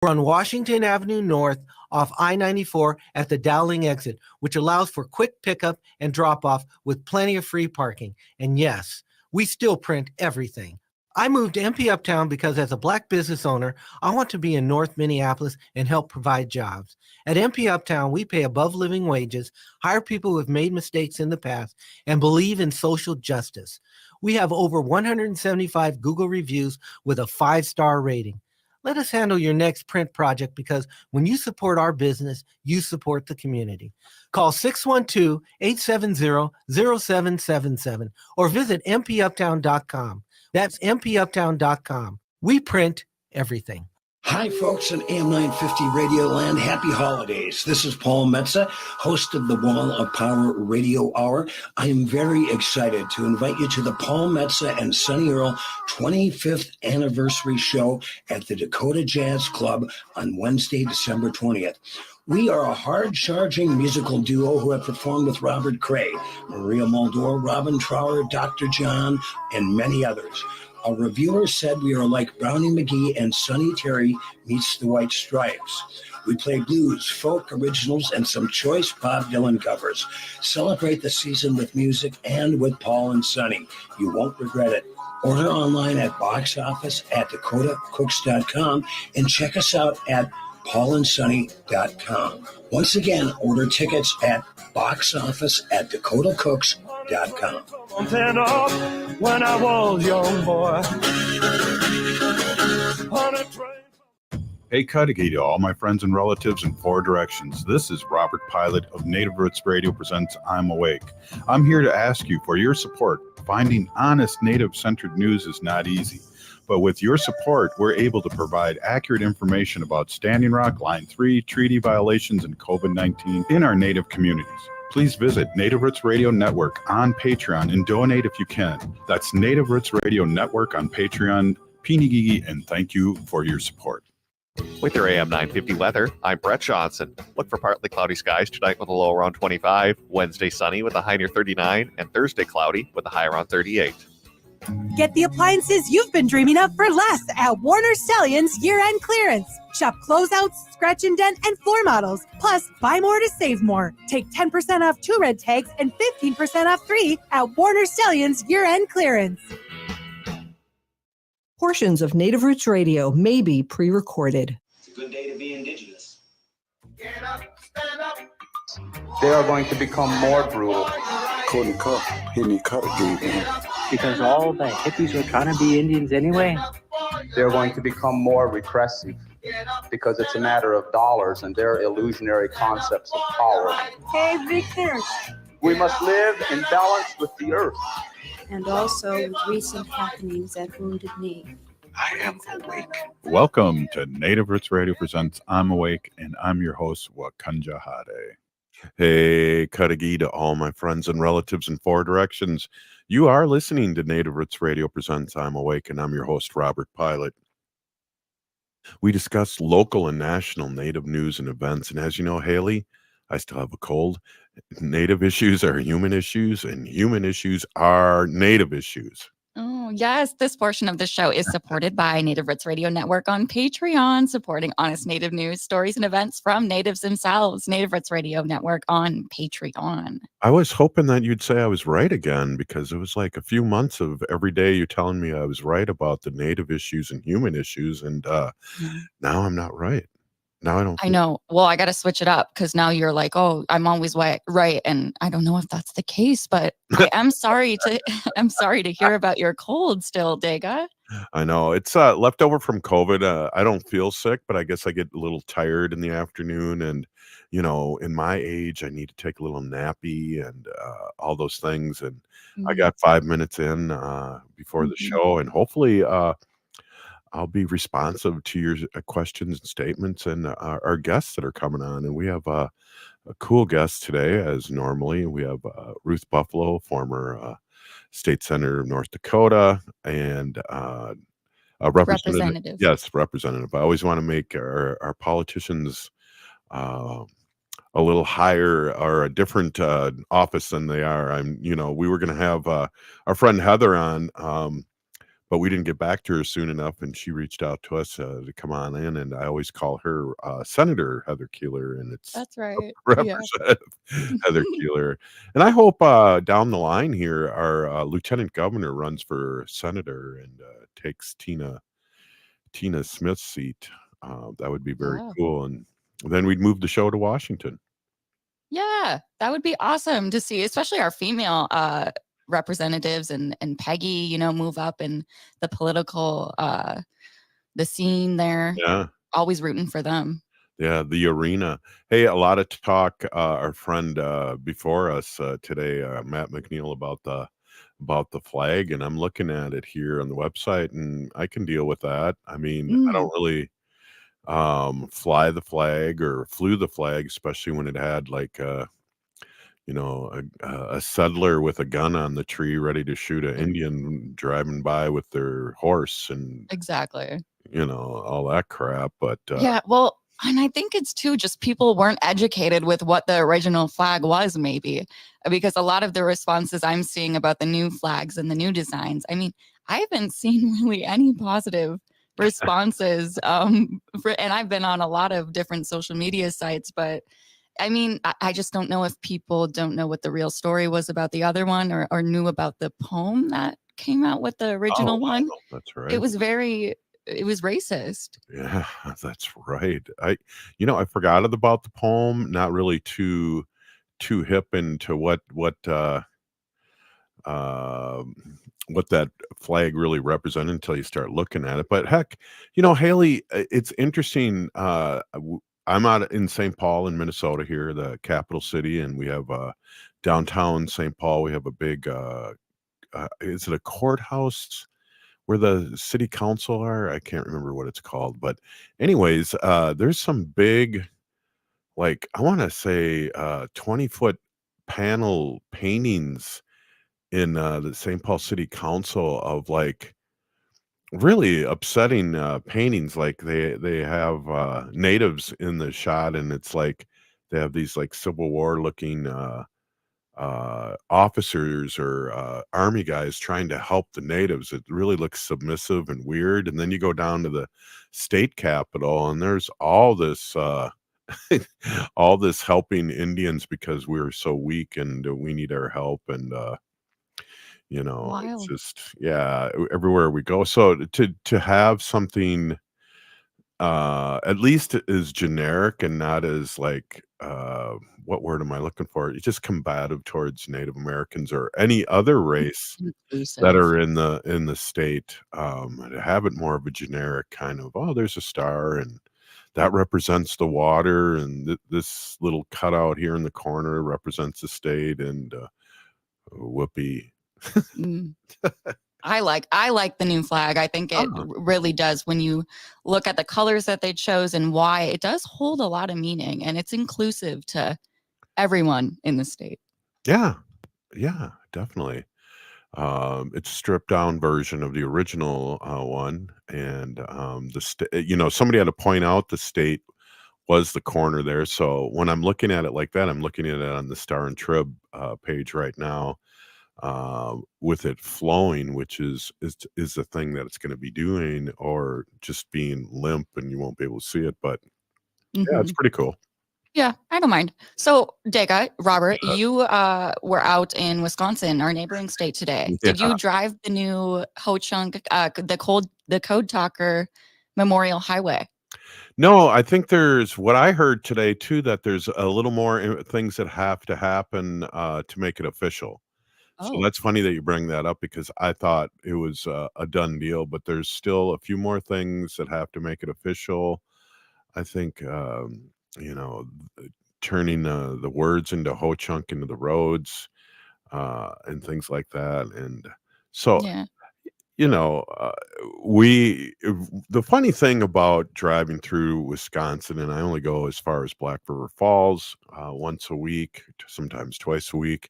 We're on Washington Avenue North off I-94 at the Dowling exit, which allows for quick pickup and drop-off with plenty of free parking. And yes, we still print everything. I moved to MP Uptown because as a Black business owner, I want to be in North Minneapolis and help provide jobs. At MP Uptown, we pay above living wages, hire people who have made mistakes in the past, and believe in social justice. We have over 175 Google reviews with a 5-star rating. Let us handle your next print project because when you support our business, you support the community. Call 612-870-0777 or visit mpuptown.com. That's mpuptown.com. We print everything. Hi, folks in AM 950 Radio Land. Happy holidays. This is Paul Metza, host of the Wall of Power Radio Hour. I am very excited to invite you to the Paul Metza and Sonny Earl 25th anniversary show at the Dakota Jazz Club on Wednesday, December 20th. We are a hard-charging musical duo who have performed with Robert Cray, Maria Muldaur, Robin Trower, Dr. John, and many others. A reviewer said we are like Brownie McGee and Sonny Terry meets the White Stripes. We play blues, folk originals, and some choice Bob Dylan covers. Celebrate the season with music and with Paul and Sonny. You won't regret it. Order online at box office at dakotacooks.com and check us out at paulandsonny.com. Once again, order tickets at box office at dakotacooks.com. When I was young boy on a train. Hey, Cudahy to all my friends and relatives in 4 directions. This is Robert Pilot of Native Roots Radio presents I'm Awake. I'm here to ask you for your support. Finding honest Native-centered news is not easy. But with your support, we're able to provide accurate information about Standing Rock, Line 3, treaty violations, and COVID-19 in our Native communities. Please visit Native Roots Radio Network on Patreon and donate if you can. That's Native Roots Radio Network on Patreon. Pinigigi, and thank you for your support. With your AM 950 weather, I'm Brett Johnson. Look for partly cloudy skies tonight with a low around 25, Wednesday sunny with a high near 39, and Thursday cloudy with a high around 38. Get the appliances you've been dreaming of for less at Warner Stellian's year-end clearance. Shop closeouts, scratch and dent, and floor models. Plus, buy more to save more. Take 10% off 2 red tags and 15% off 3 at Warner Stellian's year-end clearance. Portions of Native Roots Radio may be pre-recorded. It's a good day to be indigenous. Get up, stand up. They are going to become more brutal. Couldn't cut, hitting cut again. Because all the hippies were trying to be Indians anyway. They're going to become more repressive because it's a matter of dollars and their illusionary concepts of power. Hey, Victor. We must live in balance with the earth. And also with recent happenings at Wounded Knee. I am awake. Welcome to Native Roots Radio presents I'm Awake, and I'm your host, Wakanja Hade. Hey, Cudahy to all my friends and relatives in 4 directions. You are listening to Native Roots Radio presents I'm Awake, and I'm your host, Robert Pilot. We discuss local and national Native news and events, and as you know, Haley, I still have a cold. Native issues are human issues, and human issues are Native issues. Oh, yes. This portion of the show is supported by Native Roots Radio Network on Patreon, supporting honest Native news, stories, and events from Natives themselves. Native Roots Radio Network on Patreon. I was hoping that you'd say I was right again, because it was like a few months of every day you telling me I was right about the Native issues and human issues, and now I'm not right. Now I don't. I know. Well, I got to switch it up because now you're like, oh, I'm always right, and I don't know if that's the case, but I am sorry to. I'm sorry to hear about your cold still, Dega. I know it's left over from COVID. I don't feel sick, but I guess I get a little tired in the afternoon, and you know, in my age, I need to take a little nappy and all those things. And I got 5 minutes in before the show, and hopefully. I'll be responsive to your questions and statements and our guests that are coming on. And we have a cool guest today, as normally. We have Ruth Buffalo, former state senator of North Dakota, and a representative. Yes, representative. I always want to make our politicians a little higher or a different office than they are. We were going to have our friend Heather on. but we didn't get back to her soon enough, and she reached out to us to come on in, and I always call her Senator Heather Keeler, and it's That's right. Yeah. Representative Heather Keeler. And I hope down the line here, our lieutenant governor runs for senator and takes Tina Smith's seat. That would be very Wow. cool, and then we'd move the show to Washington. Yeah, that would be awesome to see, especially our female representatives and Peggy, you know, move up in the political the scene there. Yeah. Always rooting for them. Yeah, the arena. Hey, a lot of talk. Our friend before us today, Matt McNeil, about the flag, and I'm looking at it here on the website, and I can deal with that. I mean, I don't really fly the flag or flew the flag, especially when it had like you know, a settler with a gun on the tree ready to shoot an Indian driving by with their horse, and Exactly. you know, all that crap. But Yeah, well, and I think it's too just people weren't educated with what the original flag was, maybe, because a lot of the responses I'm seeing about the new flags and the new designs, I mean, I haven't seen really any positive responses. And I've been on a lot of different social media sites, but I mean, I just don't know if people don't know what the real story was about the other one, or knew about the poem that came out with the original one. That's right. It was racist. Yeah, that's right. I forgot about the poem. Not really too hip into what that flag really represented until you start looking at it. But heck, Haley, it's interesting. I'm out in St. Paul in Minnesota here, the capital city, and we have downtown St. Paul. We have a big, is it a courthouse where the city council are? I can't remember what it's called. But anyways, there's some big, like, I want to say 20-foot panel paintings in the St. Paul City Council of like really upsetting paintings. Like they have natives in the shot, and it's like they have these like Civil War looking officers or army guys trying to help the natives. It really looks submissive and weird. And then you go down to the state capitol, and there's all this all this helping Indians because we're so weak and we need our help. And it's Wild. just, yeah, everywhere we go. So to have something at least is generic and not as like what word am I looking for? It's just combative towards Native Americans or any other race that are in the state. To have it more of a generic kind of, oh, there's a star and that represents the water, and this little cutout here in the corner represents the state, and whoopee. I like the new flag. I think it really does. When you look at the colors that they chose and why, it does hold a lot of meaning, and it's inclusive to everyone in the state. Yeah, definitely. It's a stripped down version of the original one, and somebody had to point out the state was the corner there. So when I'm looking at it like that, I'm looking at it on the Star and Trib page right now, with it flowing, which is the thing that it's going to be doing, or just being limp and you won't be able to see it. But yeah, it's pretty cool. Yeah, I don't mind. So, Dega, Robert, you were out in Wisconsin, our neighboring state today. Did you drive the new Ho Chunk, the Code Talker Memorial Highway? No, I think there's what I heard today too, that there's a little more things that have to happen to make it official. So that's funny that you bring that up, because I thought it was a done deal, but there's still a few more things that have to make it official. I think, turning the words into Ho Chunk into the roads and things like that. And so, the funny thing about driving through Wisconsin, and I only go as far as Black River Falls once a week, sometimes twice a week.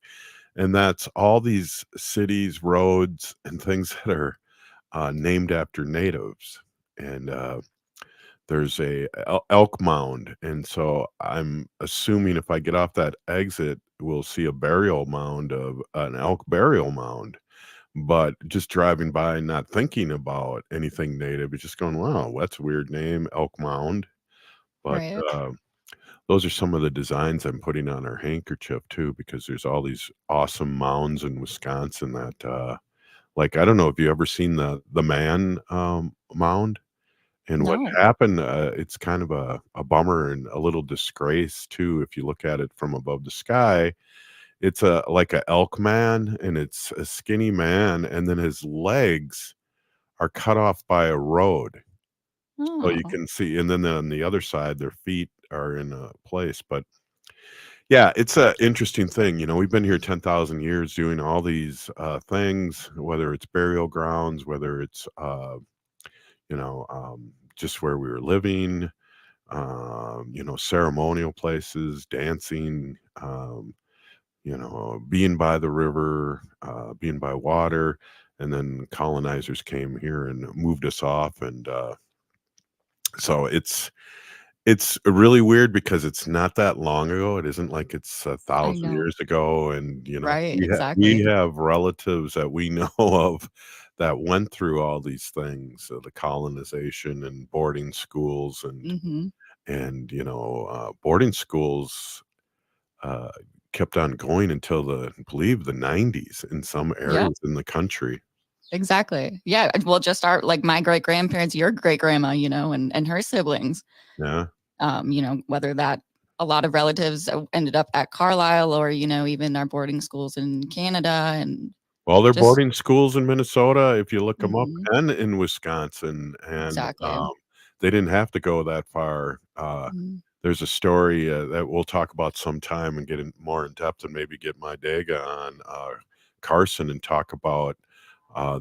And that's all these cities, roads, and things that are named after natives. And there's a elk mound. And so I'm assuming if I get off that exit, we'll see a burial mound of an elk burial mound. but just driving by and not thinking about anything native, it's just going, wow, that's a weird name, Elk Mound. But Right. those are some of the designs I'm putting on our handkerchief too, because there's all these awesome mounds in Wisconsin that, like, I don't know if you ever seen the man mound. And what No. happened, it's kind of a bummer and a little disgrace too, if you look at it from above the sky. It's like a elk man, and it's a skinny man, and then his legs are cut off by a road. So you Oh, can see, and then on the other side, their feet are in a place. But yeah, it's a interesting thing. You know, we've been here 10,000 years doing all these things, whether it's burial grounds, whether it's you know, just where we were living, you know, ceremonial places, dancing, you know, being by the river, being by water. And then colonizers came here and moved us off. And so it's really weird because it's not that long ago. It isn't like it's I 1,000 know. years ago. And, you know, Right. we Exactly. have relatives that we know of that went through all these things, the colonization and boarding schools Mm-hmm. and, you know, boarding schools, uh, kept on going until I believe the 90s in some Yeah. areas in the country. Exactly. Yeah. Well, just our like my great grandparents, your great grandma, you know, and her siblings. Yeah. You know, whether that a lot of relatives ended up at Carlisle or, you know, even our boarding schools in Canada and Well, they're just boarding schools in Minnesota, if you look them up, mhm, and in Wisconsin, and, exactly. they didn't have to go that far. Mhm. There's a story, that we'll talk about sometime and get in more in depth and maybe get my Dega on, Carson and talk about,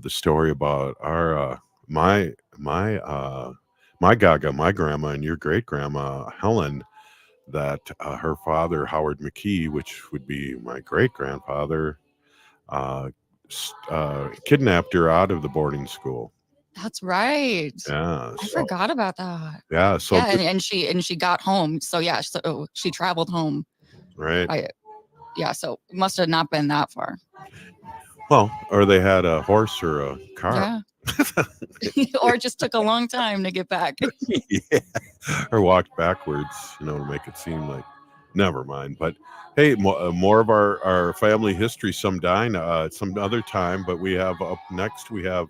the story about our, my Gaga, my grandma, and your great grandma, Helen, that, her father, Howard McKee, which would be my great grandfather, uh, kidnapped her out of the boarding school. That's right. Yeah, I so forgot about that. yeah, so Yeah, this and she got home. So yeah, so she traveled home. right. I yeah, so it must have not been that far. Well, or they had a horse or a car. Yeah. Or it just took a long time to get back. Yeah, or walked backwards, you know, to make it seem like never mind. But hey, more of our family history some other time. But we have up next, we have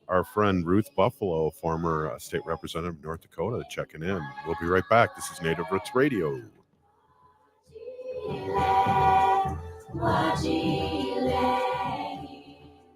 our friend Ruth Buffalo, former state representative of North Dakota, checking in. We'll be right back. This is Native Roots Radio.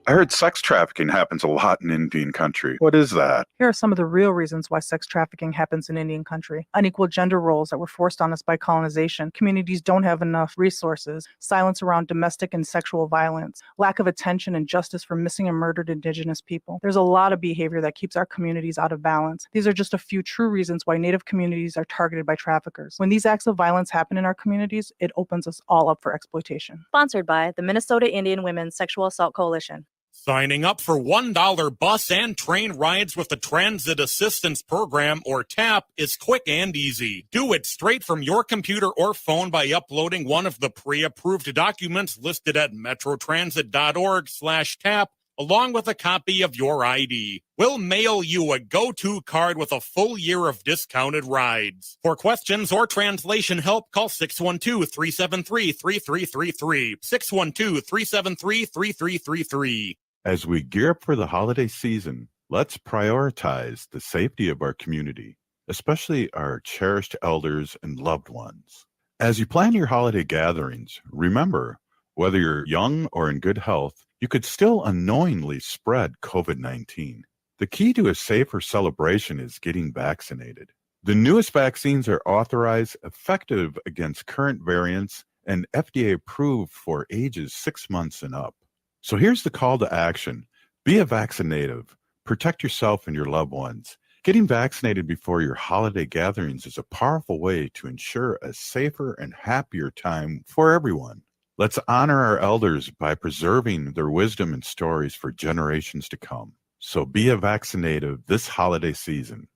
I heard sex trafficking happens a lot in Indian country. What is that? Here are some of the real reasons why sex trafficking happens in Indian country. Unequal gender roles that were forced on us by colonization. Communities don't have enough resources. Silence around domestic and sexual violence. Lack of attention and justice for missing and murdered Indigenous people. There's a lot of behavior that keeps our communities out of balance. These are just a few true reasons why Native communities are targeted by traffickers. When these acts of violence happen in our communities, it opens us all up for exploitation. Sponsored by the Minnesota Indian Women's Sexual Assault Coalition. Signing up for $1 bus and train rides with the Transit Assistance Program, or TAP, is quick and easy. Do it straight from your computer or phone by uploading one of the pre-approved documents listed at metrotransit.org/TAP, along with a copy of your ID. We'll mail you a go-to card with a full year of discounted rides. For questions or translation help, call 612-373-3333. 612-373-3333. As we gear up for the holiday season, let's prioritize the safety of our community, especially our cherished elders and loved ones. As you plan your holiday gatherings, remember, whether you're young or in good health, you could still unknowingly spread COVID-19. The key to a safer celebration is getting vaccinated. The newest vaccines are authorized, effective against current variants, and FDA approved for ages 6 months and up. So here's the call to action. Be a vaccinative. Protect yourself and your loved ones. Getting vaccinated before your holiday gatherings is a powerful way to ensure a safer and happier time for everyone. Let's honor our elders by preserving their wisdom and stories for generations to come. So be a vaccinative this holiday season.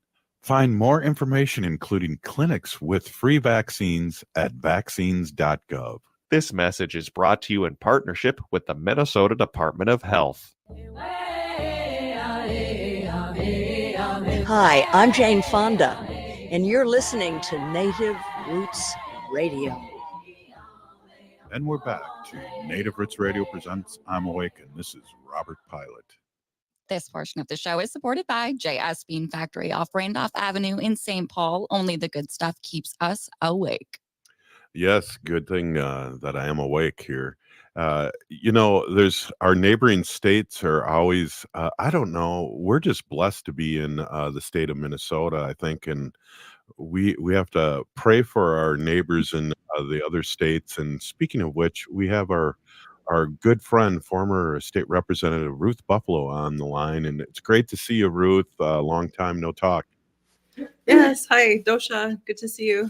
Find more information, including clinics with free vaccines, at vaccines.gov. This message is brought to you in partnership with the Minnesota Department of Health. Hi, I'm Jane Fonda, and you're listening to Native Roots Radio. And we're back to Native Roots Radio presents I'm Awake, and this is Robert Pilot. This portion of the show is supported by JS Bean Factory off Randolph Avenue in St. Paul. Only the good stuff keeps us awake. Yes, good thing that I am awake here. There's our neighboring states are always, I don't know, we're just blessed to be in the state of Minnesota, I think, and we have to pray for our neighbors in the other states. And speaking of which, we have our good friend, former state representative Ruth Buffalo on the line, and it's great to see you, Ruth. Long time no talk. Yes, hi, Dosha. Good to see you.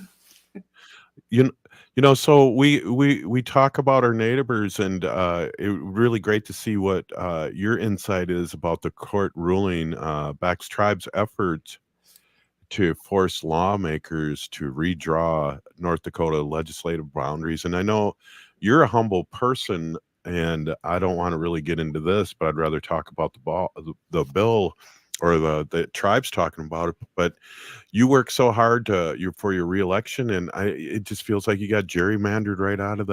So we talk about our neighbors, and it really great to see what your insight is about the court ruling backs tribes' efforts to force lawmakers to redraw North Dakota legislative boundaries. And I know you're a humble person, and I don't want to really get into this, but I'd rather talk about the bill or the tribes talking about it. But you work so hard for your reelection, and it just feels like you got gerrymandered right out of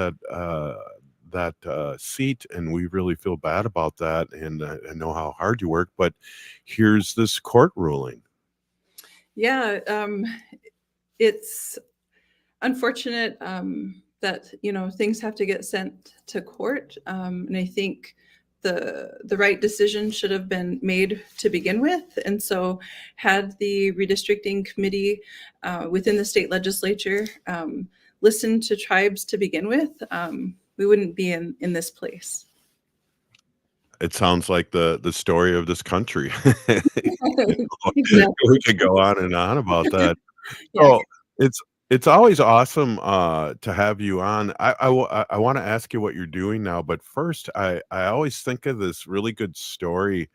that seat, and we really feel bad about that. And I know how hard you work, but here's this court ruling. Yeah, it's unfortunate that things have to get sent to court, and I think the right decision should have been made to begin with. And so, had the redistricting committee within the state legislature listened to tribes to begin with, we wouldn't be in this place. It sounds like the story of this country. We could go on and on about that. So it's always awesome to have you on. I want to ask you what you're doing now, but first, I always think of this really good story.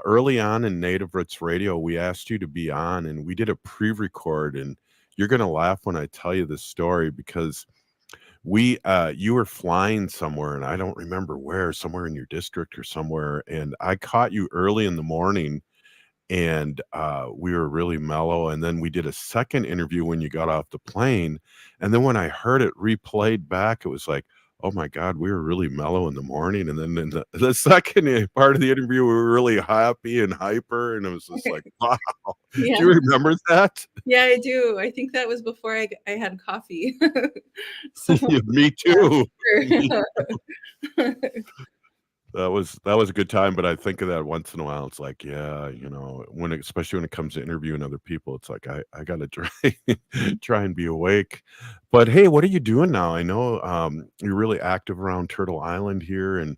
Early on in Native Roots Radio, we asked you to be on, and we did a pre-record, and you're going to laugh when I tell you this story, because you were flying somewhere, and I don't remember where, somewhere in your district or somewhere, and I caught you early in the morning, and we were really mellow. And then we did a second interview when you got off the plane, and then when I heard it replayed back, it was like, oh my God, we were really mellow in the morning, and then in the second part of the interview, we were really happy and hyper, and it was just like, wow. Yeah. Do you remember that? Yeah, I do. I think that was before I had coffee. So, Me too. yeah, sure. That was a good time, but I think of that once in a while. It's like, yeah, especially when it comes to interviewing other people, it's like I gotta try and be awake. But hey, what are you doing now? I know you're really active around Turtle Island here, and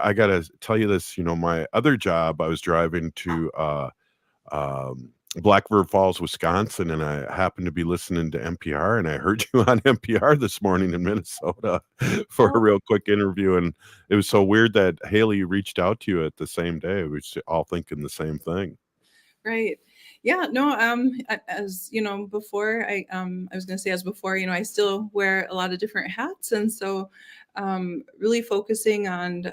I gotta tell you this. My other job, I was driving to Black River Falls, Wisconsin, and I happened to be listening to NPR, and I heard you on NPR this morning in Minnesota for a real quick interview. And it was so weird that Haley reached out to you at the same day. We were all thinking the same thing. Right. Yeah, no, as before, I was going to say, as before, I still wear a lot of different hats. And so really focusing on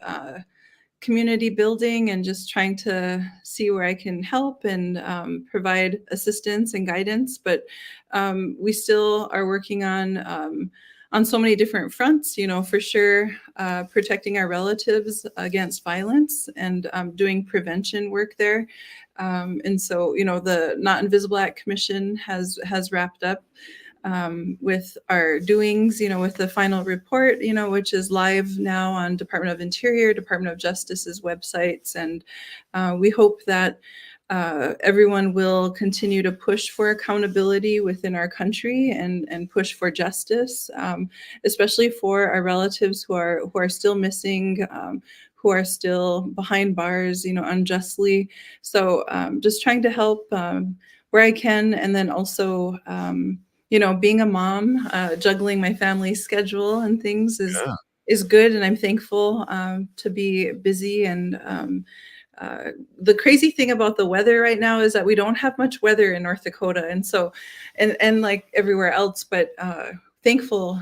community building and just trying to see where I can help and provide assistance and guidance. But we still are working on so many different fronts, for sure, protecting our relatives against violence and doing prevention work there. And so, the Not Invisible Act Commission has wrapped up with our doings, with the final report, which is live now on Department of Interior, Department of Justice's websites. And we hope that everyone will continue to push for accountability within our country and push for justice, especially for our relatives who are still missing, who are still behind bars, unjustly. So just trying to help where I can, and then also being a mom, juggling my family schedule and things is good. And I'm thankful to be busy. And the crazy thing about the weather right now is that we don't have much weather in North Dakota. And so, and like everywhere else, but thankful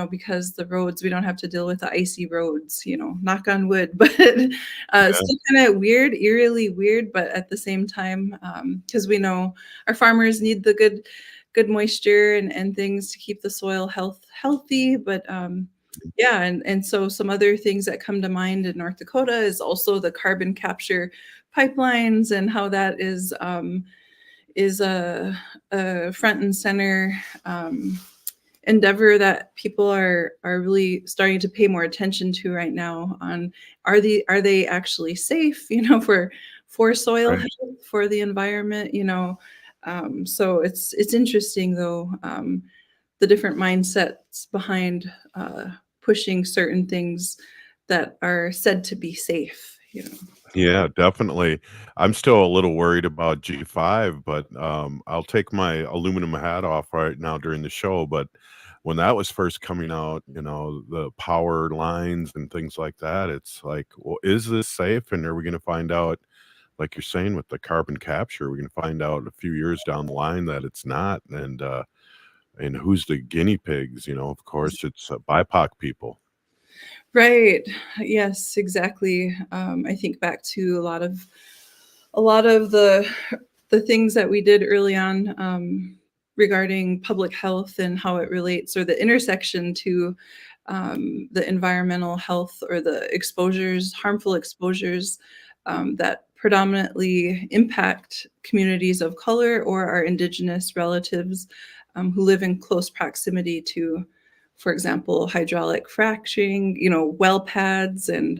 because the roads, we don't have to deal with the icy roads, knock on wood, but still kind of weird, eerily weird, but at the same time, because we know our farmers need the good moisture and things to keep the soil healthy. But yeah, and so some other things that come to mind in North Dakota is also the carbon capture pipelines and how that is a front and center endeavor that people are really starting to pay more attention to right now. On are they actually safe, for soil health, for the environment, so it's interesting though, the different mindsets behind pushing certain things that are said to be safe. Yeah, definitely. I'm still a little worried about G5, but I'll take my aluminum hat off right now during the show. But when that was first coming out, the power lines and things like that, it's like, well, is this safe? And are we going to find out, like you're saying, with the carbon capture, we're going to find out a few years down the line that it's not. And who's the guinea pigs? Of course, it's BIPOC people. Right. Yes, exactly. I think back to a lot of the things that we did early on, regarding public health and how it relates, or the intersection to the environmental health, or the harmful exposures that predominantly impact communities of color or our indigenous relatives who live in close proximity to, for example, hydraulic fracturing, well pads, and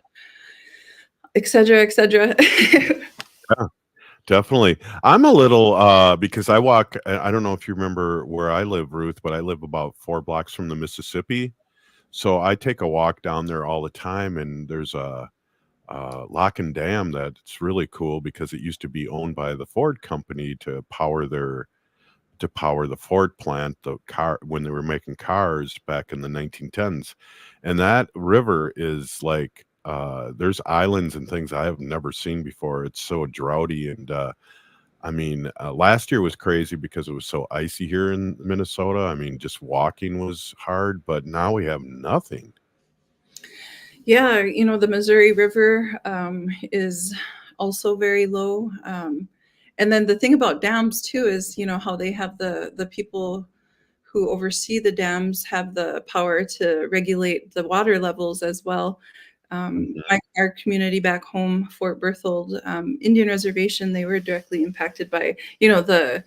et cetera, et cetera. Yeah, definitely. I'm a little because I walk. I don't know if you remember where I live, Ruth, but I live about 4 blocks from the Mississippi. So I take a walk down there all the time, and there's a lock and dam that's really cool because it used to be owned by the Ford company to power the Ford plant, the car, when they were making cars back in the 1910s. And that river is like, there's islands and things I have never seen before. It's so droughty. And last year was crazy because it was so icy here in Minnesota. I mean, just walking was hard, but now we have nothing. Yeah, the Missouri River is also very low. And then the thing about dams too is, how they have the people who oversee the dams have the power to regulate the water levels as well. Our community back home, Fort Berthold Indian Reservation, they were directly impacted by, the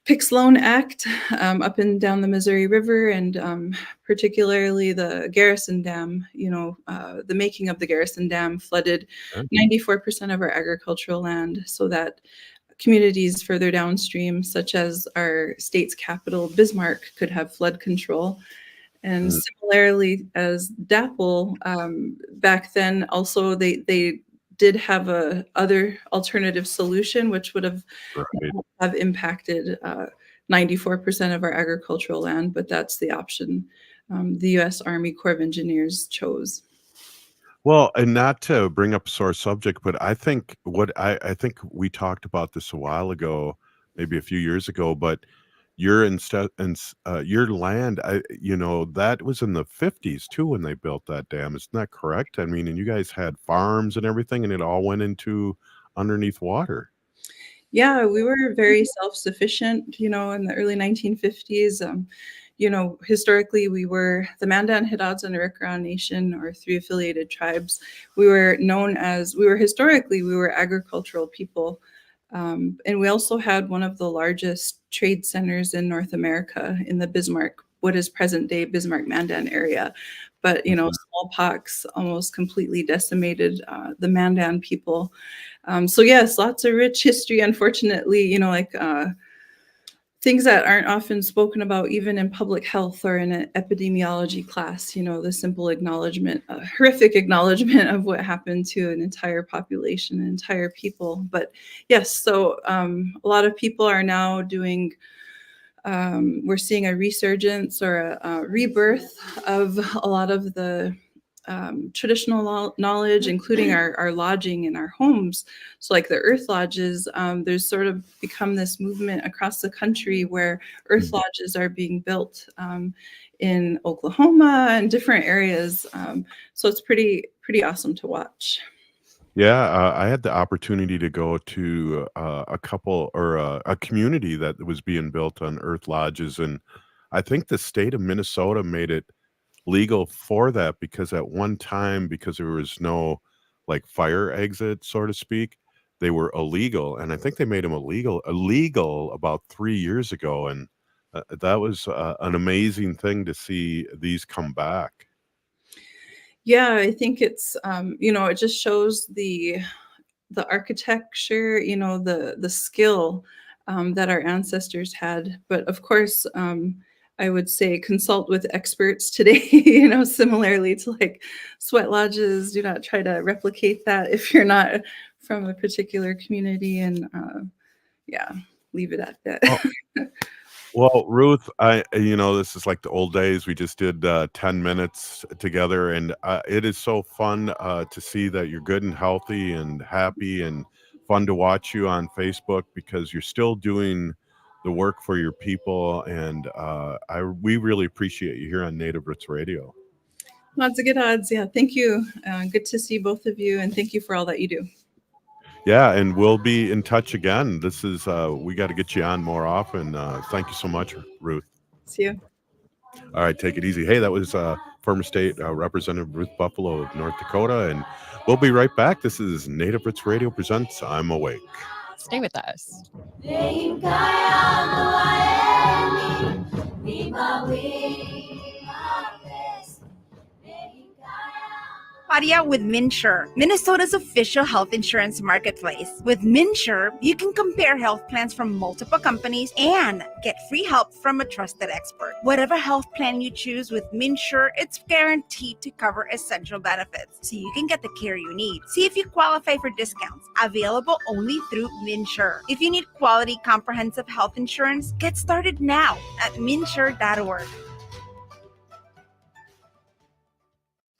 Pick-Sloan Act up and down the Missouri River, and particularly the Garrison Dam. The making of the Garrison Dam flooded 94% of our agricultural land, so that communities further downstream, such as our state's capital, Bismarck, could have flood control. And similarly, as DAPL, back then also they did have a other alternative solution, which would have impacted 94% of our agricultural land, but that's the option the U.S. Army Corps of Engineers chose. Well, and not to bring up a sore subject, but I think I think we talked about this a while ago, maybe a few years ago, but your your land, that was in the 50s too when they built that dam. Isn't that correct? I mean, and you guys had farms and everything, and it all went into underneath water. Yeah, we were very self-sufficient, in the early 1950s. Historically, we were the Mandan, Hidatsa, and Arikara Nation, or 3 affiliated tribes. We were agricultural people. And we also had one of the largest trade centers in North America in the Bismarck, what is present-day Bismarck Mandan area. But, smallpox almost completely decimated the Mandan people. So yes, lots of rich history, unfortunately, things that aren't often spoken about even in public health or in an epidemiology class, the simple acknowledgement, horrific acknowledgement of what happened to an entire population, an entire people. But yes, so a lot of people are now doing, we're seeing a resurgence or a rebirth of a lot of the traditional knowledge, including our lodging in our homes. So like the Earth Lodges, there's sort of become this movement across the country where Earth Lodges are being built in Oklahoma and different areas. So it's pretty awesome to watch. Yeah, I had the opportunity to go to a couple or a community that was being built on Earth Lodges, and I think the state of Minnesota made it legal for that because at one time, because there was no like fire exit, so to speak, they were illegal, and I think they made them illegal about 3 years ago, and that was an amazing thing to see these come back. Yeah, I think it's it just shows the architecture, the skill that our ancestors had. But of course, I would say consult with experts today, similarly to like sweat lodges. Do not try to replicate that if you're not from a particular community, and leave it at that. Well, Ruth, this is like the old days. We just did 10 minutes together, and it is so fun to see that you're good and healthy and happy, and fun to watch you on Facebook because you're still doing the work for your people, and we really appreciate you here on Native Roots Radio. Lots of good odds. Yeah, thank you. Good to see both of you, and thank you for all that you do. Yeah, and we'll be in touch again. This is we got to get you on more often. Thank you so much, Ruth. See you. All right, take it easy. Hey, that was former state Representative Ruth Buffalo of North Dakota, and we'll be right back. This is Native Roots Radio presents I'm Awake. Stay with us. Paria with MNsure, Minnesota's official health insurance marketplace. With MNsure, you can compare health plans from multiple companies and get free help from a trusted expert. Whatever health plan you choose with MNsure, it's guaranteed to cover essential benefits, so you can get the care you need. See if you qualify for discounts, available only through MNsure. If you need quality, comprehensive health insurance, get started now at MNsure.org.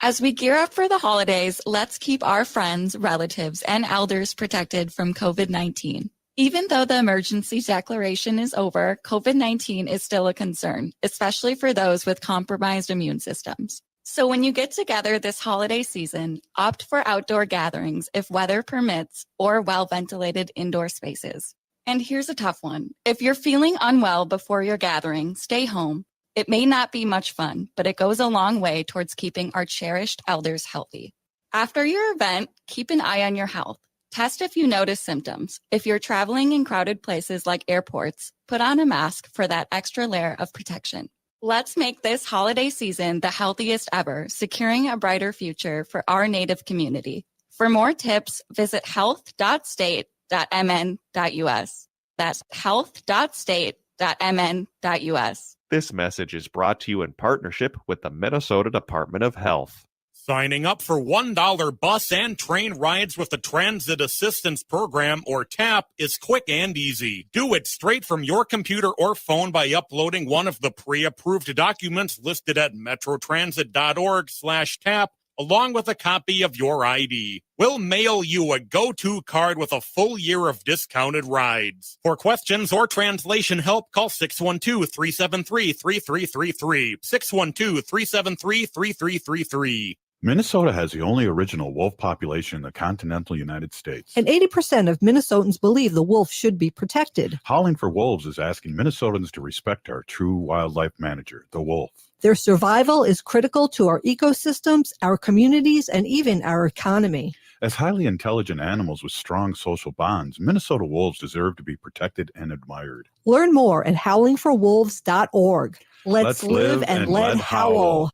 As we gear up for the holidays, let's keep our friends, relatives, and elders protected from COVID-19. Even though the emergency declaration is over, COVID-19 is still a concern, especially for those with compromised immune systems. So when you get together this holiday season, opt for outdoor gatherings if weather permits or well-ventilated indoor spaces. And here's a tough one. If you're feeling unwell before your gathering, stay home. It may not be much fun, but it goes a long way towards keeping our cherished elders healthy. After your event, keep an eye on your health. Test if you notice symptoms. If you're traveling in crowded places like airports, put on a mask for that extra layer of protection. Let's make this holiday season the healthiest ever, securing a brighter future for our Native community. For more tips, visit health.state.mn.us. That's health.state.mn.us. This message is brought to you in partnership with the Minnesota Department of Health. Signing up for $1 bus and train rides with the Transit Assistance Program, or TAP, is quick and easy. Do it straight from your computer or phone by uploading one of the pre-approved documents listed at metrotransit.org/TAP, along with a copy of your ID. We'll mail you a go-to card with a full year of discounted rides. For questions or translation help, call 612-373-3333. 612-373-3333. Minnesota has the only original wolf population in the continental United States. And 80% of Minnesotans believe the wolf should be protected. Howling for Wolves is asking Minnesotans to respect our true wildlife manager, the wolf. Their survival is critical to our ecosystems, our communities, and even our economy. As highly intelligent animals with strong social bonds, Minnesota wolves deserve to be protected and admired. Learn more at howlingforwolves.org. Let's live and let howl.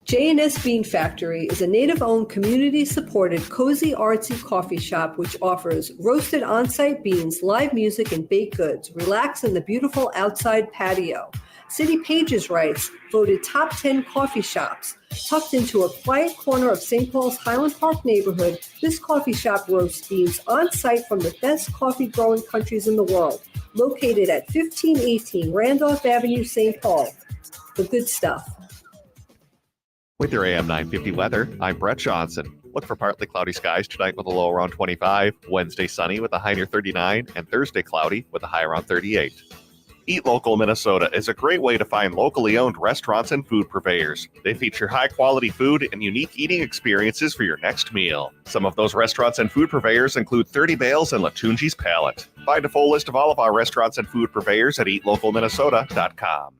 J&S Bean Factory is a Native-owned, community-supported, cozy, artsy coffee shop which offers roasted on-site beans, live music, and baked goods. Relax in the beautiful outside patio. City Pages writes, voted top 10 coffee shops. Tucked into a quiet corner of St. Paul's Highland Park neighborhood, this coffee shop roasts beans on-site from the best coffee-growing countries in the world. Located at 1518 Randolph Avenue, St. Paul. The good stuff. With your AM 950 weather, I'm Brett Johnson. Look for partly cloudy skies tonight with a low around 25, Wednesday sunny with a high near 39, and Thursday cloudy with a high around 38. Eat Local Minnesota is a great way to find locally owned restaurants and food purveyors. They feature high quality food and unique eating experiences for your next meal. Some of those restaurants and food purveyors include 30 Bales and Latunji's Palette. Find a full list of all of our restaurants and food purveyors at eatlocalminnesota.com.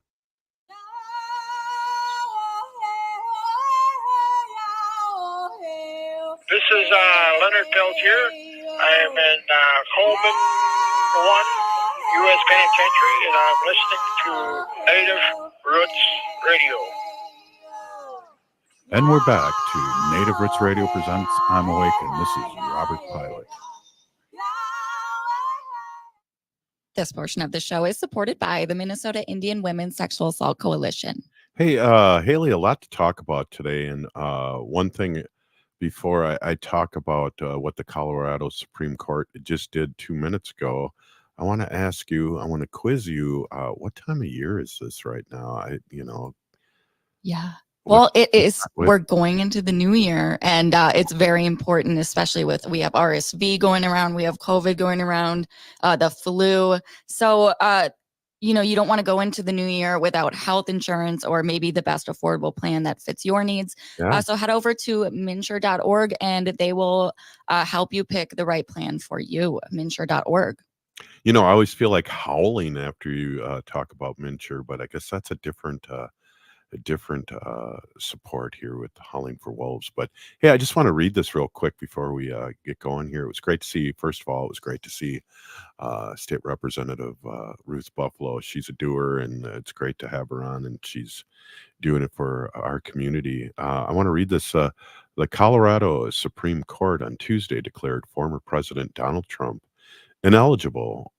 This is Leonard Peltier. I am in Coleman 1, U.S. Penitentiary, and I'm listening to Native Roots Radio. And we're back to Native Roots Radio presents I'm Awake, and this is Robert Pilot. This portion of the show is supported by the Minnesota Indian Women's Sexual Assault Coalition. Hey, Haley, a lot to talk about today. And one thing before I talk about what the Colorado Supreme Court just did 2 minutes ago, I want to ask you, I want to quiz you, what time of year is this right now? Yeah. Well, it is. We're going into the new year, and it's very important, especially we have RSV going around, we have COVID going around, the flu. So, you don't want to go into the new year without health insurance or maybe the best affordable plan that fits your needs. Yeah. So head over to MNsure.org and they will help you pick the right plan for you. MNsure.org. I always feel like howling after you talk about MNsure, but I guess that's a different support here with Howling for Wolves. But hey, I just want to read this real quick before we get going here. It was great to see. First of all, it was great to see State Representative Ruth Buffalo. She's a doer, and it's great to have her on, and she's doing it for our community. I want to read this. The Colorado Supreme Court on Tuesday declared former President Donald Trump ineligible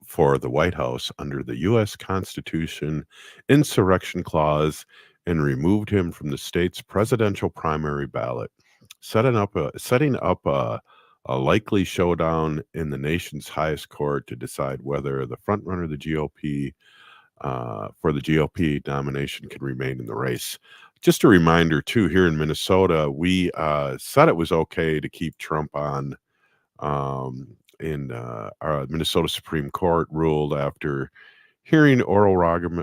for the White House under the U.S. Constitution Insurrection Clause and removed him from the state's presidential primary ballot, setting up a likely showdown in the nation's highest court to decide whether the frontrunner of the GOP for the GOP nomination can remain in the race. Just a reminder, too, here in Minnesota, we said it was okay to keep Trump on. Our Minnesota Supreme Court ruled after hearing oral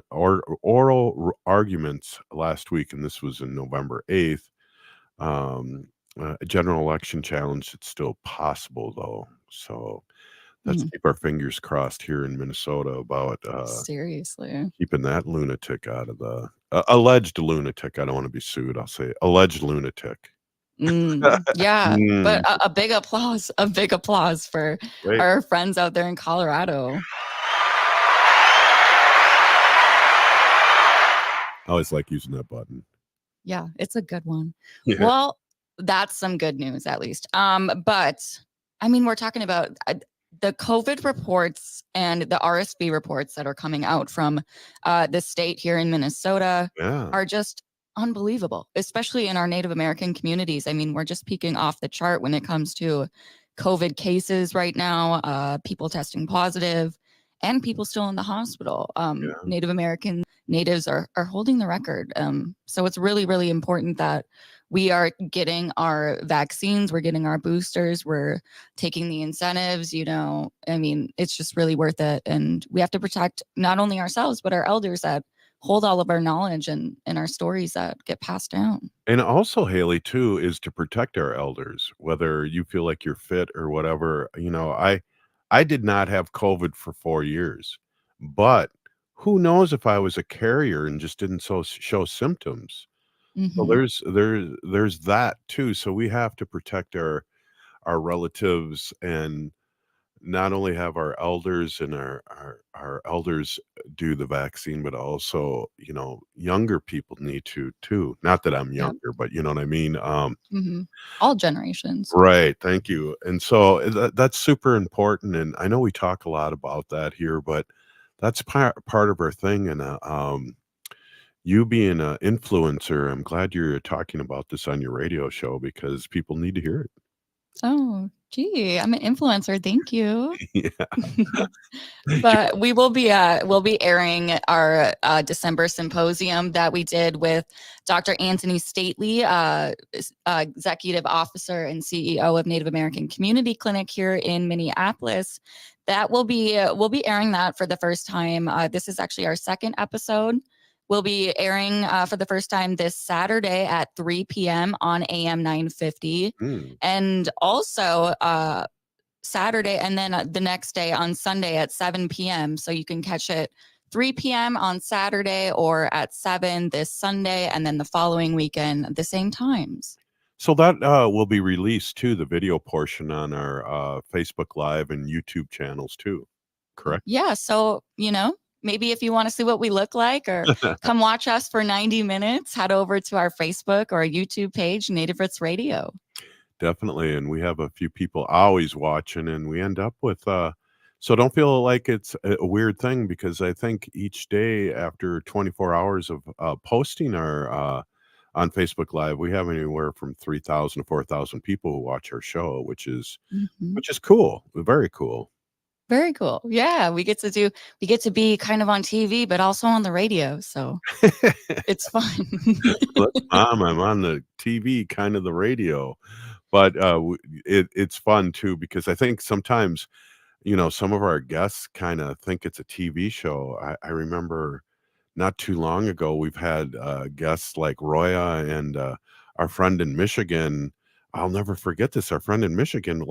arguments last week, and this was in November 8th. A general election challenge, it's still possible, though. So let's keep our fingers crossed here in Minnesota about seriously keeping that lunatic out of the alleged lunatic. I don't want to be sued. I'll say alleged lunatic. Yeah, but a big applause for our friends out there in Colorado. I always like using that button. Yeah, it's a good one. Yeah. Well, that's some good news at least. But I mean, we're talking about the COVID reports and the RSV reports that are coming out from the state here in Minnesota are just unbelievable, especially in our Native American communities. I mean, we're just peaking off the chart when it comes to COVID cases right now, people testing positive and people still in the hospital. Native American natives are holding the record. So it's really, really important that we are getting our vaccines, we're getting our boosters, we're taking the incentives, I mean, it's just really worth it. And we have to protect not only ourselves, but our elders that hold all of our knowledge and our stories that get passed down. And also, Haley, too, is to protect our elders, whether you feel like you're fit or whatever. I did not have COVID for 4 years, but who knows if I was a carrier and just didn't show symptoms. So there's that too. So we have to protect our relatives and not only have our elders and our elders do the vaccine, but also, younger people need to too. Not that I'm younger, but you know what I mean? All generations. Right. Thank you. And so that's super important. And I know we talk a lot about that here, but that's part of our thing. And you being an influencer, I'm glad you're talking about this on your radio show because people need to hear it. Oh, Gee, I'm an influencer. Thank you. Yeah. But we'll be airing our December symposium that we did with Dr. Anthony Stately, Executive Officer and CEO of Native American Community Clinic here in Minneapolis. That we'll be airing that for the first time. This is actually our second episode. We'll be airing for the first time this Saturday at 3 p.m. on AM 950. And also Saturday, and then the next day on Sunday at 7 p.m. So you can catch it 3 p.m. on Saturday or at 7 this Sunday, and then the following weekend at the same times. So that will be released too, the video portion on our Facebook Live and YouTube channels too, correct? Yeah. So, maybe if you want to see what we look like or come watch us for 90 minutes, head over to our Facebook or YouTube page, Native Roots Radio. Definitely, and we have a few people always watching, and we end up with so don't feel like it's a weird thing, because I think each day after 24 hours of posting our on Facebook Live, we have anywhere from 3,000 to 4,000 people who watch our show, which is cool, very cool. Very cool. Yeah, we get to be kind of on TV, but also on the radio. So it's fun. Look, Mom, I'm on the TV, kind of the radio. But it's fun too, because I think sometimes, some of our guests kind of think it's a TV show. I remember not too long ago, we've had guests like Roya and our friend in Michigan. I'll never forget this. Our friend in Michigan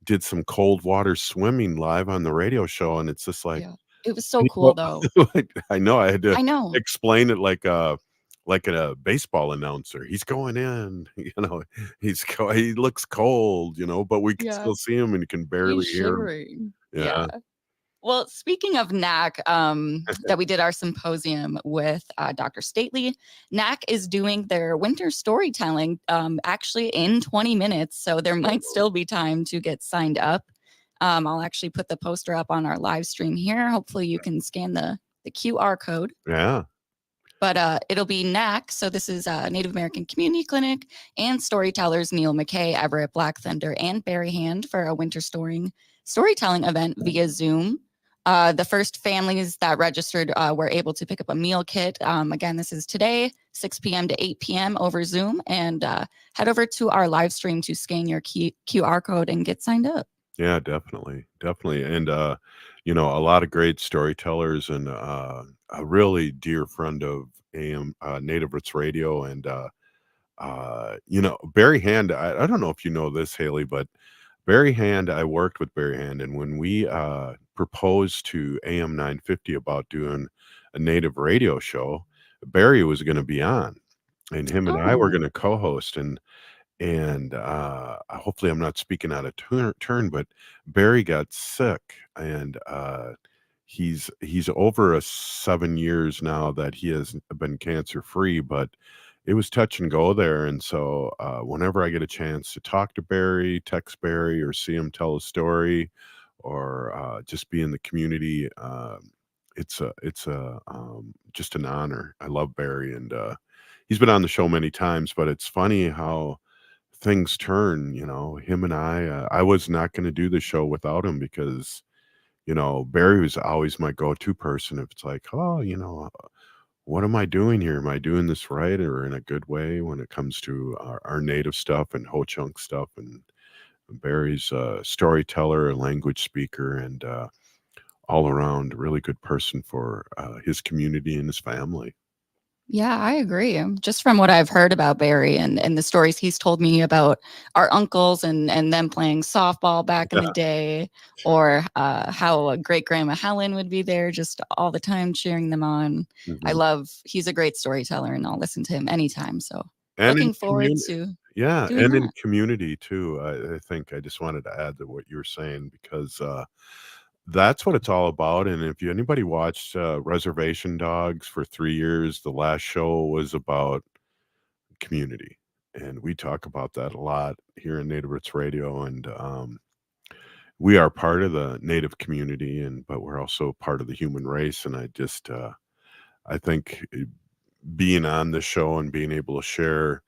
did some cold water swimming live on the radio show, and it's just like, it was so cool though. I know I had to I know. explain it like a baseball announcer. He's going in, he looks cold, but we can still see him, and you can barely He's hear him. shivering. Yeah. Well, speaking of NAC, that we did our symposium with Dr. Stately, NAC is doing their winter storytelling actually in 20 minutes. So there might still be time to get signed up. I'll actually put the poster up on our live stream here. Hopefully you can scan the QR code. Yeah. But it'll be NAC. So this is Native American Community Clinic and storytellers Neil McKay, Everett Black Thunder, and Barry Hand for a winter storytelling event via Zoom. The first families that registered were able to pick up a meal kit. Again, this is today, 6 p.m. to 8 p.m. over Zoom. And head over to our live stream to scan your QR code and get signed up. Yeah, definitely. And, a lot of great storytellers, and a really dear friend of AM Native Roots Radio. And, Barry Hand, I don't know if you know this, Haley, but Barry Hand, I worked with Barry Hand, and when we proposed to AM 950 about doing a Native radio show, Barry was going to be on, and him and I were going to co-host, and hopefully I'm not speaking out of turn, but Barry got sick, and he's over 7 years now that he has been cancer free, but it was touch and go there. And so whenever I get a chance to talk to Barry, text Barry, or see him tell a story, or just be in the community, it's just an honor. I love Barry, and he's been on the show many times, but it's funny how things turn. Him and I was not going to do the show without him, because Barry was always my go-to person. If it's like, what am I doing here? Am I doing this right or in a good way when it comes to our native stuff and Ho-Chunk stuff? And Barry's a storyteller, a language speaker, and all around really good person for his community and his family. Yeah, I agree. Just from what I've heard about Barry and the stories he's told me about our uncles and them playing softball back in the day, or how great grandma Helen would be there just all the time cheering them on. He's a great storyteller, and I'll listen to him anytime. So looking forward to doing in that. community too. I think I just wanted to add to what you were saying, because that's what it's all about. And if anybody watched Reservation Dogs for 3 years, the last show was about community, and we talk about that a lot here in Native Roots Radio. And we are part of the Native community, but we're also part of the human race. And I think being on the show and being able to share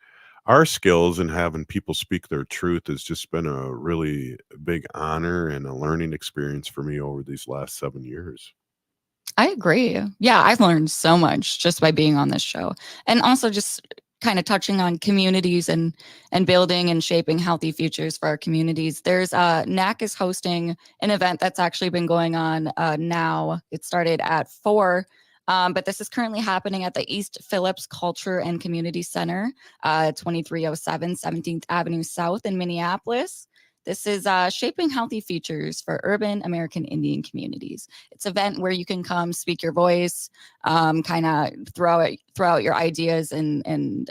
our skills and having people speak their truth has just been a really big honor and a learning experience for me over these last 7 years. I agree. Yeah, I've learned so much just by being on this show. And also just kind of touching on communities and building and shaping healthy futures for our communities. There's NAC is hosting an event that's actually been going on now. It started at 4, but this is currently happening at the East Phillips Culture and Community Center, 2307 17th Avenue South in Minneapolis. This is shaping healthy futures for urban American Indian communities. It's an event where you can come speak your voice, kind of throw out your ideas and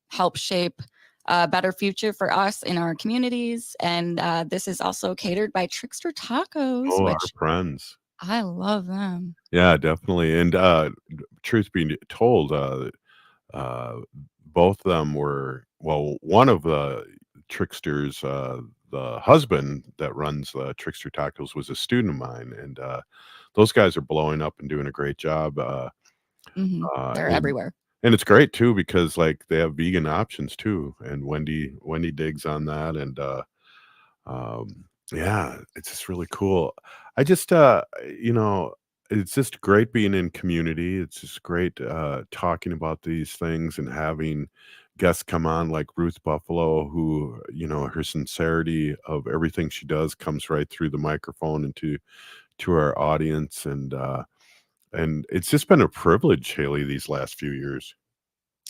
help shape a better future for us in our communities. And this is also catered by Trickster Tacos, Oh, our which friends. I love them. Yeah, definitely. And truth being told, both of them were, well, one of the Tricksters, the husband that runs Trickster Tacos was a student of mine, and those guys are blowing up and doing a great job. They're And everywhere. it's great too because like they have vegan options too, and Wendy digs on that, and yeah, it's just really cool. I just you know, it's just great being in community. It's just great talking about these things and having guests come on like Ruth Buffalo, who, you know, her sincerity of everything she does comes right through the microphone into to our audience, and it's just been a privilege, Haley, these last few years.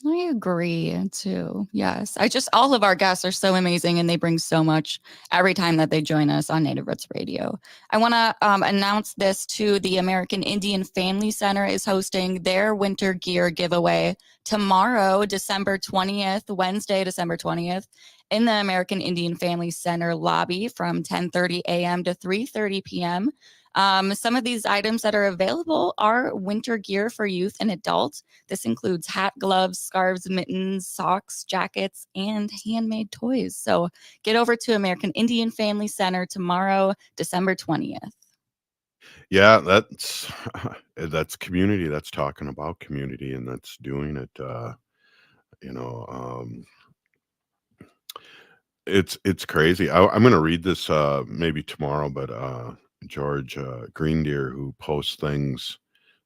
I agree too. Yes. All of our guests are so amazing and they bring so much every time that they join us on Native Roots Radio. I want to announce this too. The American Indian Family Center is hosting their winter gear giveaway tomorrow, December 20th, Wednesday, December 20th, in the American Indian Family Center lobby from 10:30 a.m. to 3:30 p.m. Some of these items that are available are winter gear for youth and adults. This includes hat, gloves, scarves, mittens, socks, jackets, and handmade toys. So get over to American Indian Family Center tomorrow, December 20th. Yeah, that's community. That's talking about community, and that's doing it. You know, it's crazy. I'm going to read this maybe tomorrow, but George Greendeer, who posts things,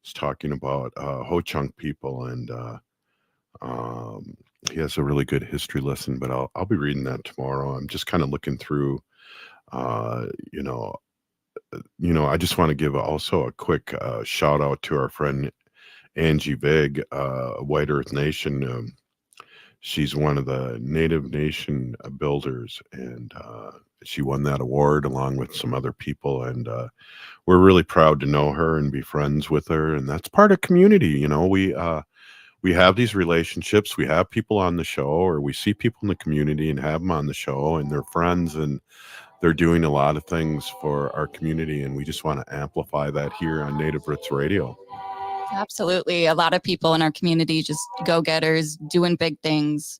is talking about Ho Chunk people, and he has a really good history lesson. But I'll be reading that tomorrow. I'm just kind of looking through. You know, I just want to give also a quick shout out to our friend Angie Vig, White Earth Nation. She's one of the Native Nation builders, and she won that award along with some other people. And we're really proud to know her and be friends with her. And that's part of community. You know, we have these relationships. We have people on the show, or we see people in the community and have them on the show, and they're friends, and they're doing a lot of things for our community. And we just want to amplify that here on Native Roots Radio. Absolutely. A lot of people in our community, just go-getters, doing big things,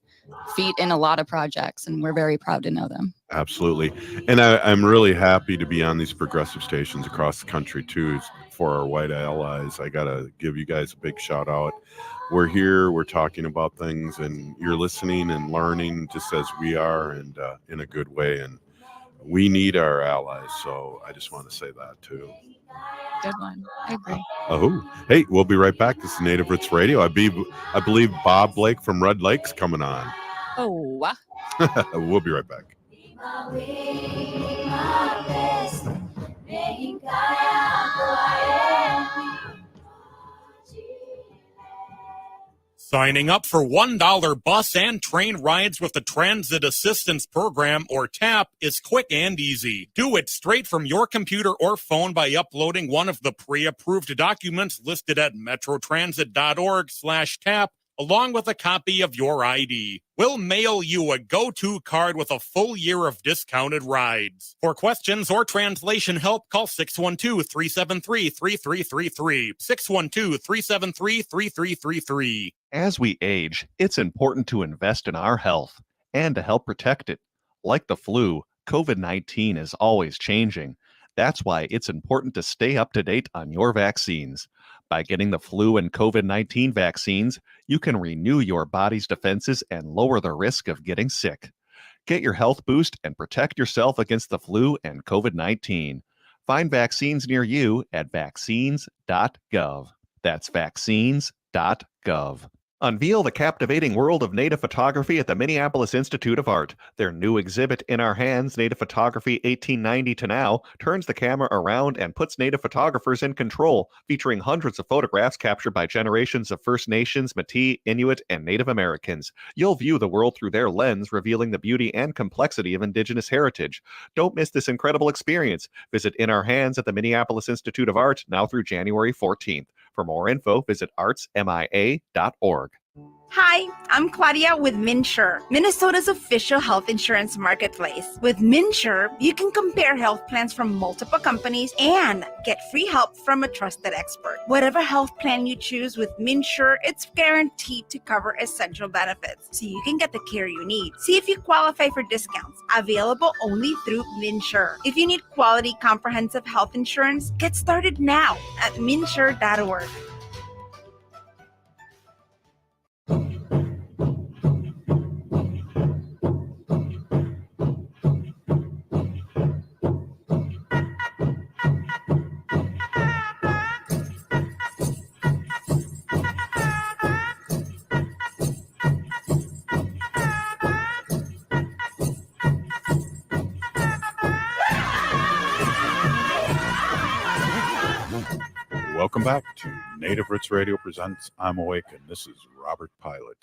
feet in a lot of projects, and we're very proud to know them. Absolutely. And I'm really happy to be on these progressive stations across the country too for our white allies. I got to give you guys a big shout out. We're here, we're talking about things, and you're listening and learning just as we are, and in a good way. And we need our allies. So I just want to say that too. Good one. I agree. Oh, hey, we'll be right back. This is Native Roots Radio. I believe Bob Blake from Red Lake's coming on. Oh, we'll be right back. Signing up for $1 bus and train rides with the Transit Assistance Program, or TAP, is quick and easy. Do it straight from your computer or phone by uploading one of the pre-approved documents listed at metrotransit.org/TAP, along with a copy of your ID. We'll mail you a go-to card with a full year of discounted rides. For questions or translation help, call 612-373-3333. 612-373-3333. As we age, it's important to invest in our health and to help protect it. Like the flu, COVID-19 is always changing. That's why it's important to stay up to date on your vaccines. By getting the flu and COVID-19 vaccines, you can renew your body's defenses and lower the risk of getting sick. Get your health boost and protect yourself against the flu and COVID-19. Find vaccines near you at vaccines.gov. That's vaccines.gov. Unveil the captivating world of native photography at the Minneapolis Institute of Art. Their new exhibit, In Our Hands, Native Photography 1890 to Now, turns the camera around and puts native photographers in control, featuring hundreds of photographs captured by generations of First Nations, Métis, Inuit, and Native Americans. You'll view the world through their lens, revealing the beauty and complexity of Indigenous heritage. Don't miss this incredible experience. Visit In Our Hands at the Minneapolis Institute of Art now through January 14th. For more info, visit artsmia.org. Hi, I'm Claudia with MinSure, Minnesota's official health insurance marketplace. With MinSure, you can compare health plans from multiple companies and get free help from a trusted expert. Whatever health plan you choose with MinSure, it's guaranteed to cover essential benefits, so you can get the care you need. See if you qualify for discounts, available only through MinSure. If you need quality comprehensive health insurance, get started now at minsure.org. Welcome back to Native Roots Radio presents I'm Awake, and this is Robert Pilot.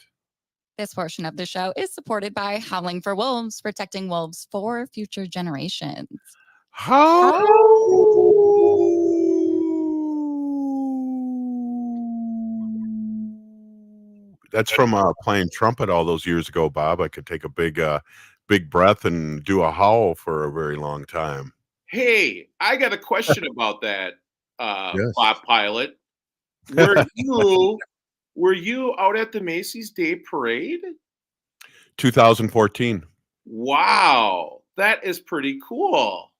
This portion of the show is supported by Howling for Wolves, protecting wolves for future generations. That's from playing trumpet all those years ago, Bob. I could take a big breath and do a howl for a very long time. Hey, I got a question about that, Yes. Bob Pilot. Were you out at the Macy's Day Parade? 2014. Wow, that is pretty cool.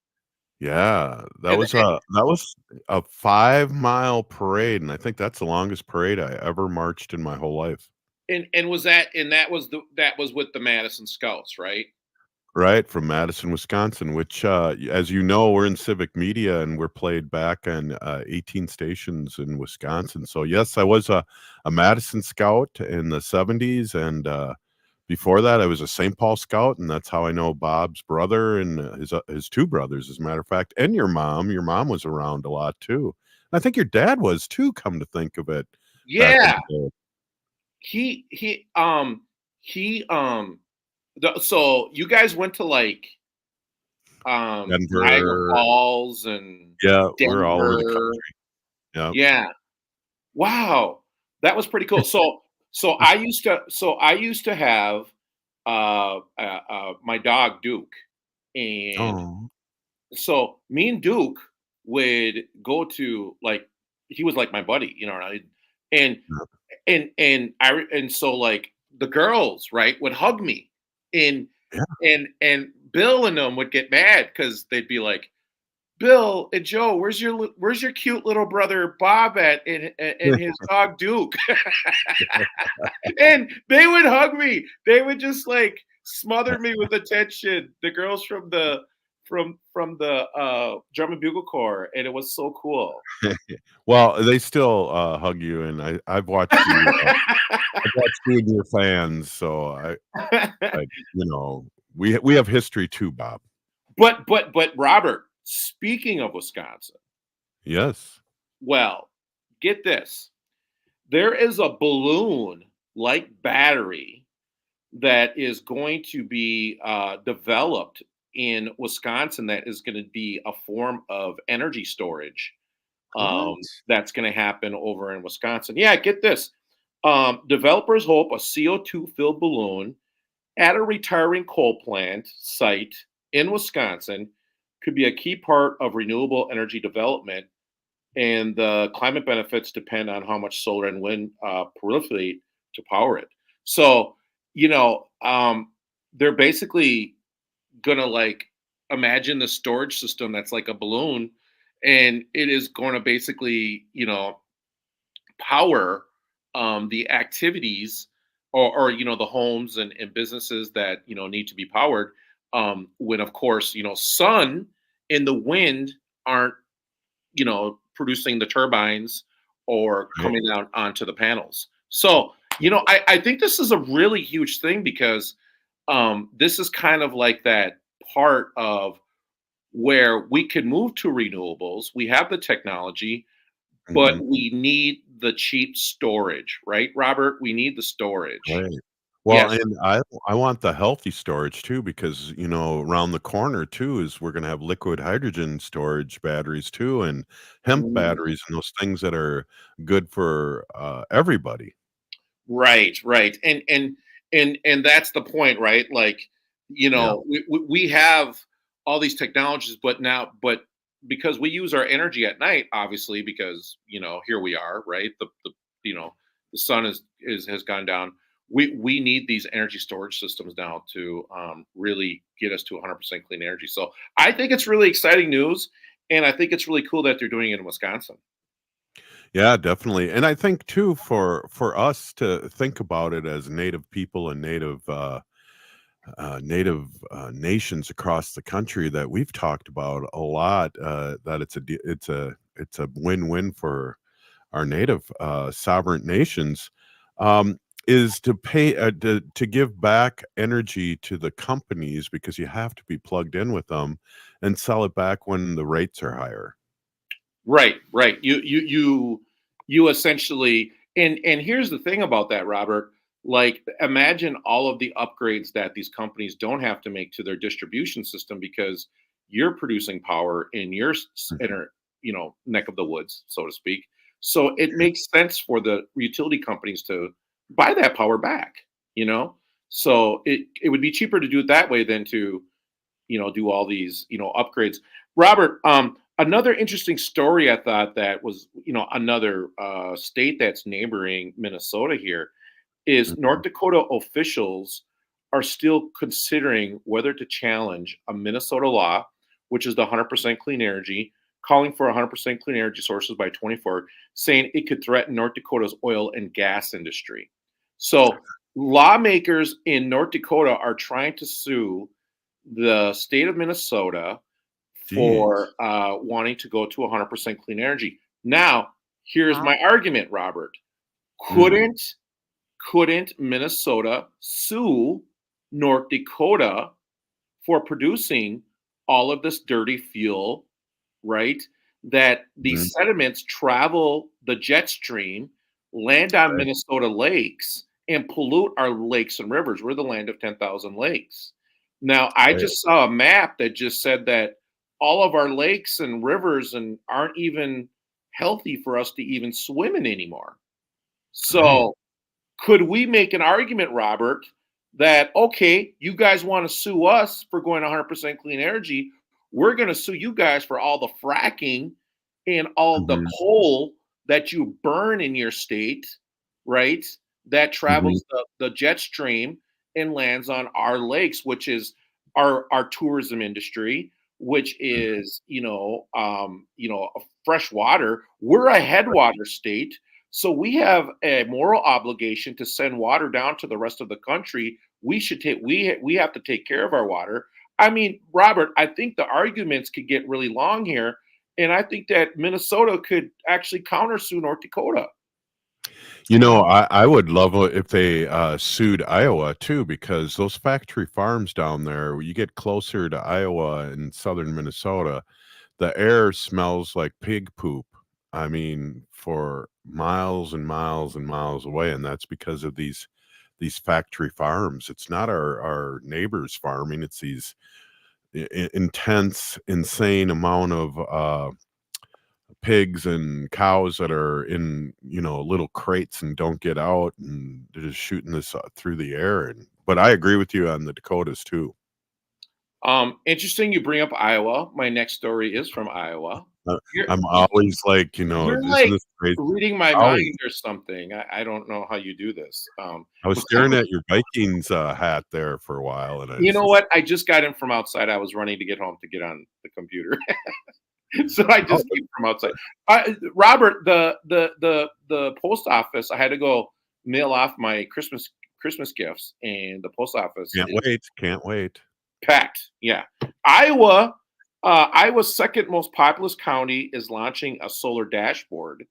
Yeah, that And- was a 5-mile parade, and I think that's the longest parade I ever marched in my whole life. And was with the Madison Scouts, right? Right, from Madison, Wisconsin, which, as you know, we're in civic media and we're played back on 18 stations in Wisconsin. So yes, I was a Madison Scout in the 70s, and before that, I was a St. Paul Scout, and that's how I know Bob's brother and his two brothers, as a matter of fact, and your mom. Your mom was around a lot too. I think your dad was too. Come to think of it, Yeah. back in So you guys went to like Denver. Niagara Falls and Yeah, Denver. we're all over the country. Yeah. Yeah. Wow. That was pretty cool. So I used to have my dog Duke, and Oh. so me and Duke would go to, like, he was like my buddy, and so like the girls, right, would hug me, and Bill and them would get mad because they'd be like, Bill and Joe, where's your cute little brother Bob at, and his dog Duke? And they would hug me. They would just like smother me with attention. The girls from the drum and bugle corps, and it was so cool. Well, they still hug you, and I've watched you. I've watched you and your fans, so we have history too, Bob. But Robert, speaking of Wisconsin, Yes. well, get this. There is a balloon-like battery that is going to be developed in Wisconsin that is going to be a form of energy storage. That's going to happen over in Wisconsin. Yeah, get this. Developers hope a CO2-filled balloon at a retiring coal plant site in Wisconsin could be a key part of renewable energy development, and the climate benefits depend on how much solar and wind proliferate to power it. So, they're basically gonna like imagine the storage system that's like a balloon, and it is going to basically, power the activities or the homes and businesses that need to be powered, when of course sun and the wind aren't producing the turbines or Right. coming out onto the panels. So I think this is a really huge thing because this is kind of like that part of where we can move to renewables. We have the technology, but Mhm. we need the cheap storage, right, Robert? We need the storage. Right. Well, Yes. and I want the healthy storage too because, around the corner too is we're gonna have liquid hydrogen storage batteries too and hemp Mm. batteries and those things that are good for, everybody. Right, right. And that's the point, right? Like, Yeah. we have all these technologies, but because we use our energy at night, obviously, because here we are, right? You know, the sun has gone down. We need these energy storage systems now to really get us to 100% clean energy. So I think it's really exciting news, and I think it's really cool that they're doing it in Wisconsin. Yeah, definitely. And I think too for us to think about it as native people and native nations across the country that we've talked about a lot, that it's a win-win for our native sovereign nations, um, is to pay to give back energy to the companies because you have to be plugged in with them and sell it back when the rates are higher. Right, right. You essentially, and here's the thing about that, Robert. Like, imagine all of the upgrades that these companies don't have to make to their distribution system because you're producing power in your inner, neck of the woods, so to speak. So it makes sense for the utility companies to buy that power back. You know, so it would be cheaper to do it that way than to do all these, upgrades. Robert, another interesting story I thought that was, another state that's neighboring Minnesota here is North Mhm. Dakota officials are still considering whether to challenge a Minnesota law, which is the 100% clean energy, calling for 100% clean energy sources by 24, saying it could threaten North Dakota's oil and gas industry. So lawmakers in North Dakota are trying to sue the state of Minnesota for Jeez. wanting to go to 100% clean energy. Now, here's Wow. my argument, Robert. Mm. Couldn't couldn't Minnesota sue North Dakota for producing all of this dirty fuel, right? That Mhm. these sediments travel the jet stream, land on Right. Minnesota lakes, and pollute our lakes and rivers. We're the land of 10,000 lakes. Now, I Right. just saw a map that just said that all of our lakes and rivers and aren't even healthy for us to even swim in anymore. Right. So could we make an argument, Robert, that okay, you guys want to sue us for going 100% clean energy? We're going to sue you guys for all the fracking and all the Mhm. coal that you burn in your state, right? That Mhm. travels the jet stream and lands on our lakes, which is our tourism industry, which Mhm. is fresh water. We're a headwater state, so we have a moral obligation to send water down to the rest of the country. We should take we have to take care of our water. I mean, Robert, I think the arguments could get really long here, and I think that Minnesota could actually countersue North Dakota. I would love it if they sued Iowa too, because those factory farms down there, when you get closer to Iowa and southern Minnesota, the air smells like pig poop. I mean, for miles and miles and miles away, and that's because of these factory farms. It's not our neighbors farming; it's these intense, insane amount of pigs and cows that are in little crates and don't get out, and they're just shooting this through the air. And but I agree with you on the Dakotas too. Interesting you bring up Iowa. My next story is from Iowa. uh, You're I'm always like, you're isn't like this crazy? reading my Always. mind or something. I don't know how you do this. I was But tell staring me, at your Vikings hat there for a while, and I you just know what? I just got in from outside. I was running to get home to get on the computer. So I just keep from outside. Robert, the post office, I had to go mail off my Christmas gifts, and the post office Can't wait. packed. Yeah. Iowa's second most populous county is launching a solar dashboard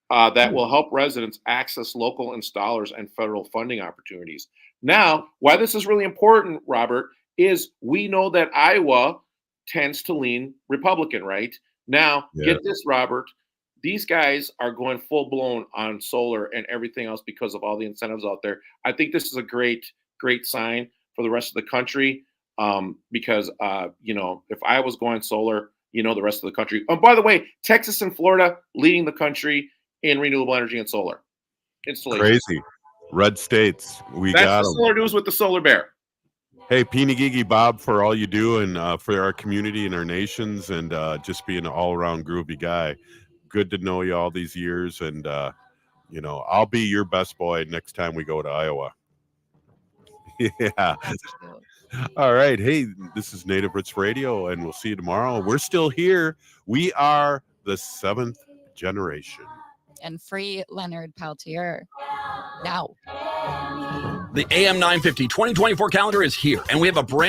that will help residents access local installers and federal funding opportunities. Now, why this is really important, Robert, is we know that Iowa tends to lean Republican, right? Now, get this, Robert. These guys are going full blown on solar and everything else because of all the incentives out there. I think this is a great sign for the rest of the country because, if Iowa's going solar, the rest of the country. Oh, by the way, Texas and Florida leading the country in renewable energy and solar installation. Crazy. Red states. That's got the them. solar news with the Solar Bear. Hey, Peeny Gigi Bob, for all you do and for our community and our nations, and just being an all-around groovy guy. Good to know you all these years, and I'll be your best boy next time we go to Iowa. Yeah. All right. Hey, this is Native Roots Radio, and we'll see you tomorrow. We're still here. We are the 7th generation. And free Leonard Peltier. Now. The AM 950 2024 calendar is here, and we have a brand